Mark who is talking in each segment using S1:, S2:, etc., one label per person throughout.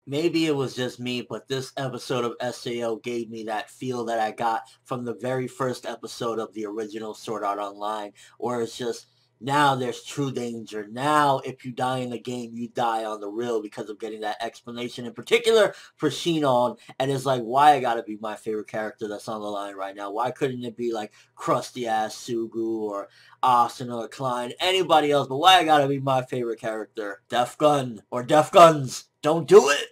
S1: Maybe it was just me, but this episode of SAO gave me that feel that I got from the very first episode of the original Sword Art Online, where it's just, now there's true danger. Now, if you die in the game, you die on the real because of getting that explanation, in particular for Sinon. And it's like, why I gotta be my favorite character that's on the line right now? Why couldn't it be like crusty-ass Sugu or Austin or Klein, anybody else? But why I gotta be my favorite character? Def Gun or Def Guns. Don't do it!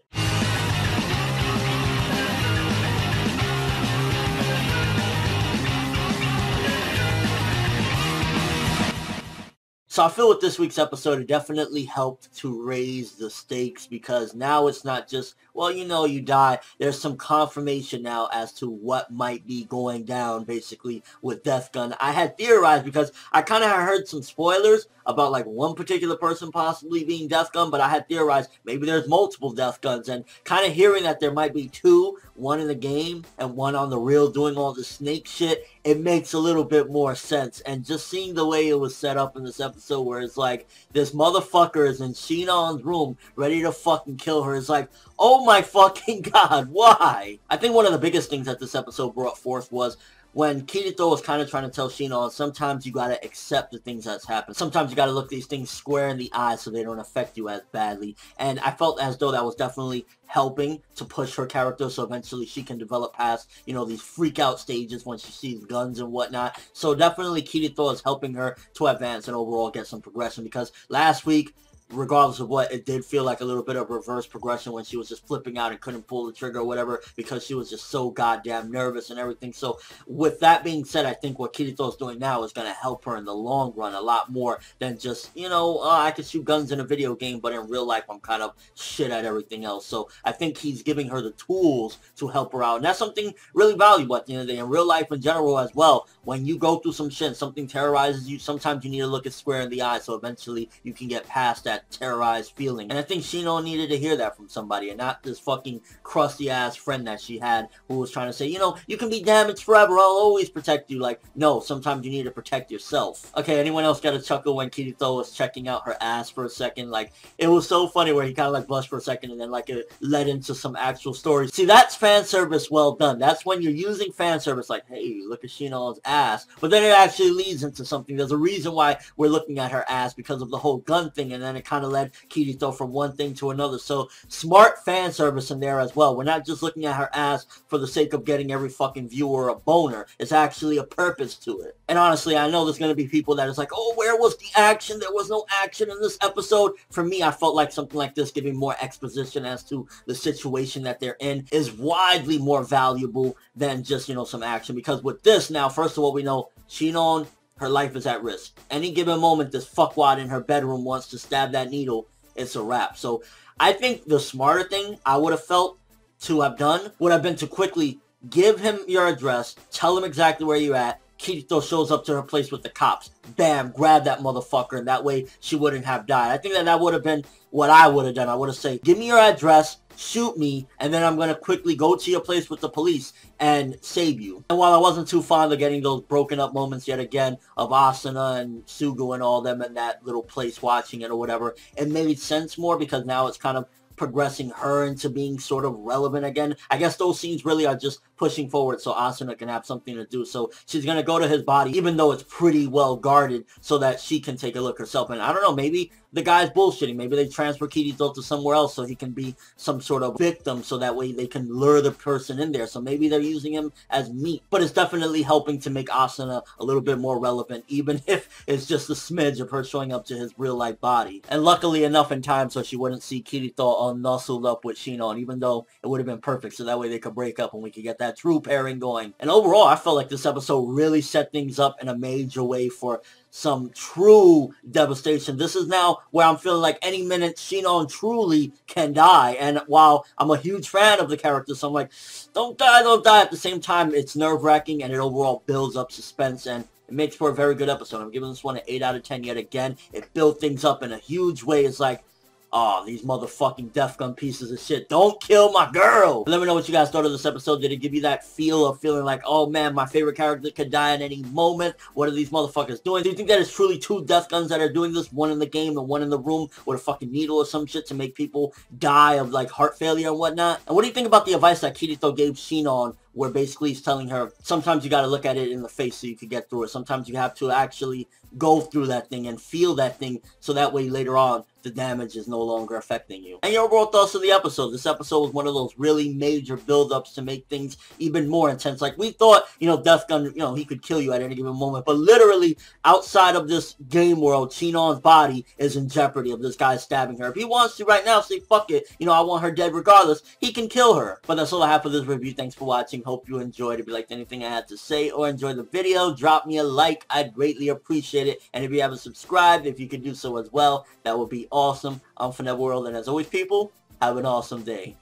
S1: So I feel with this week's episode, it definitely helped to raise the stakes, because now it's not just, well, you know, you die. There's some confirmation now as to what might be going down, basically, with Death Gun. I had theorized, because I kind of heard some spoilers about, like, one particular person possibly being Death Gun, but I had theorized maybe there's multiple Death Guns, and kind of hearing that there might be two, one in the game and one on the real doing all the snake shit, it makes a little bit more sense. And just seeing the way it was set up in this episode, where it's like, this motherfucker is in Sinon's room ready to fucking kill her, is like, oh my fucking god, why? I think one of the biggest things that this episode brought forth was when Kirito was kind of trying to tell Sinon, sometimes you gotta accept the things that's happened. Sometimes you gotta look these things square in the eye so they don't affect you as badly. And I felt as though that was definitely helping to push her character, so eventually she can develop past, you know, these freak out stages when she sees guns and whatnot. So definitely Kirito is helping her to advance and overall get some progression, because last week, regardless of what, it did feel like a little bit of reverse progression when she was just flipping out and couldn't pull the trigger or whatever, because she was just so goddamn nervous and everything. So with that being said, I think what Kirito is doing now is going to help her in the long run a lot more than just, you know, I can shoot guns in a video game, but in real life I'm kind of shit at everything else. So I think he's giving her the tools to help her out, and that's something really valuable at the end of the day. In real life in general as well, when you go through some shit and something terrorizes you, sometimes you need to look it square in the eye so eventually you can get past that terrorized feeling. And I think Sinon needed to hear that from somebody, and not this fucking crusty ass friend that she had who was trying to say, you know, you can be damaged forever, I'll always protect you. Like, no, sometimes you need to protect yourself. Okay, anyone else got a chuckle when Kirito was checking out her ass for a second? Like, it was so funny where he kind of like blushed for a second and then like it led into some actual stories. See, that's fan service well done. That's when you're using fan service, like, hey, look at Sinon's ass, but then it actually leads into something. There's a reason why we're looking at her ass, because of the whole gun thing, and then it kind of led Kirito from one thing to another. So smart fan service in there as well. We're not just looking at her ass for the sake of getting every fucking viewer a boner. It's actually a purpose to it. And honestly, I know there's going to be people that is like, oh, where was the action? There was no action in this episode. For me, I felt like something like this, giving more exposition as to the situation that they're in, is widely more valuable than just, you know, some action. Because with this now, first of all, we know Sinon, her life is at risk. Any given moment, this fuckwad in her bedroom wants to stab that needle, it's a wrap. So I think the smarter thing I would have felt to have done would have been to quickly give him your address, tell him exactly where you're at. Kirito shows up to her place with the cops. Bam, grab that motherfucker, and that way she wouldn't have died. I think that would have been what I would have done. I would have said, give me your address, shoot me, and then I'm going to quickly go to your place with the police and save you. And while I wasn't too fond of getting those broken up moments yet again of Asuna and Sugu and all them in that little place watching it or whatever, it made sense more, because now it's kind of progressing her into being sort of relevant again. I guess those scenes really are just pushing forward so Asuna can have something to do. So she's going to go to his body, even though it's pretty well guarded, so that she can take a look herself. And I don't know, maybe the guy's bullshitting. Maybe they transfer Kirito to somewhere else so he can be some sort of victim, so that way they can lure the person in there. So maybe they're using him as meat. But it's definitely helping to make Asuna a little bit more relevant, even if it's just a smidge of her showing up to his real-life body. And luckily enough in time so she wouldn't see Kirito all nuzzled up with Sinon, even though it would have been perfect, so that way they could break up and we could get that true pairing going. And overall, I felt like this episode really set things up in a major way for some true devastation. This is now where I'm feeling like any minute Sinon truly can die. And while I'm a huge fan of the character, so I'm like, don't die, don't die. At the same time, it's nerve-wracking, and it overall builds up suspense, and it makes for a very good episode. I'm giving this one an 8 out of 10 yet again. It built things up in a huge way. It's like, oh, these motherfucking death gun pieces of shit, don't kill my girl. Let me know what you guys thought of this episode. Did it give you that feel of feeling like, oh man, my favorite character could die at any moment? What are these motherfuckers doing? Do you think that it's truly two death guns that are doing this? One in the game and one in the room with a fucking needle or some shit to make people die of like heart failure and whatnot? And what do you think about the advice that Kirito gave Sinon, where basically he's telling her, sometimes you gotta look at it in the face so you can get through it. Sometimes you have to actually go through that thing and feel that thing, so that way later on the damage is no longer affecting you. And your overall thoughts of the episode. This episode was one of those really major build-ups to make things even more intense. Like, we thought, you know, Death Gun, you know, he could kill you at any given moment, but literally outside of this game world, Sinon's body is in jeopardy of this guy stabbing her. If he wants to right now say, fuck it, you know, I want her dead regardless, he can kill her. But that's all I have for this review. Thanks for watching. Hope you enjoyed. If you liked anything I had to say or enjoyed the video, drop me a like. I'd greatly appreciate it. And if you haven't subscribed, if you could do so as well, that would be awesome. I'm ForneverWorld, and as always, people, have an awesome day.